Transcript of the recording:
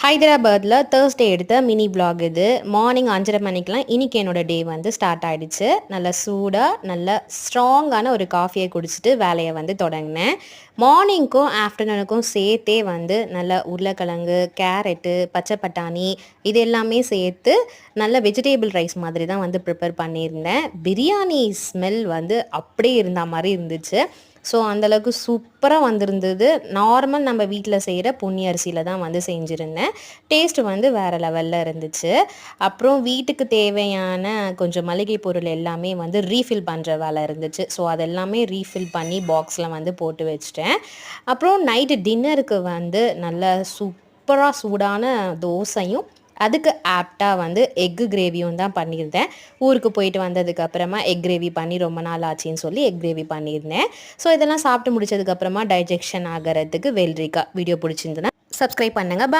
ஹைதராபாத்தில் தேர்ஸ்டே எடுத்த mini vlog இது. மார்னிங் 5:30 மணிக்கெலாம் இன்றைக்கி என்னோடய டே வந்து ஸ்டார்ட் ஆகிடுச்சு. நல்ல சூடாக நல்ல ஸ்ட்ராங்கான ஒரு காஃபியை குடிச்சிட்டு வேலையை வந்து தொடங்கினேன். மார்னிங்க்கும் ஆஃப்டர்நூனுக்கும் சேர்த்தே வந்து நல்ல உருளைக்கிழங்கு, கேரட்டு, பச்சை பட்டாணி இது எல்லாமே சேர்த்து நல்ல வெஜிடேபிள் ரைஸ் மாதிரி தான் வந்து ப்ரிப்பேர் பண்ணியிருந்தேன். பிரியாணி ஸ்மெல் வந்து அப்படியே இருந்த மாதிரி இருந்துச்சு. ஸோ அந்தளவுக்கு சூப்பராக வந்திருந்தது. நார்மல் நம்ம வீட்டில் செய்கிற பொன்னி அரிசியில் தான் வந்து செஞ்சுருந்தேன். டேஸ்ட்டு வந்து வேறு லெவலில் இருந்துச்சு. அப்புறம் வீட்டுக்கு தேவையான கொஞ்சம் மளிகை பொருள் எல்லாமே வந்து ரீஃபில் பண்ணுற வேலை இருந்துச்சு. ஸோ அதெல்லாமே ரீஃபில் பண்ணி பாக்ஸில் வந்து போட்டு வச்சுட்டேன். அப்புறம் நைட்டு டின்னருக்கு வந்து நல்ல சூப்பராக சூடான தோசையும் அதுக்கு ஆப்டாக வந்து எக்கு கிரேவியும் தான் பண்ணியிருந்தேன். ஊருக்கு போயிட்டு வந்ததுக்கப்புறமா எக் கிரேவி பண்ணி ரொம்ப நாள் ஆச்சுன்னு சொல்லி எக் கிரேவி பண்ணியிருந்தேன். ஸோ இதெல்லாம் சாப்பிட்டு முடிச்சதுக்கப்புறமா டைஜெக்ஷன் ஆகிறதுக்கு வெள்ளரிக்காய். வீடியோ பிடிச்சிருந்துன்னா சப்ஸ்கிரைப் பண்ணுங்கள். பாய்.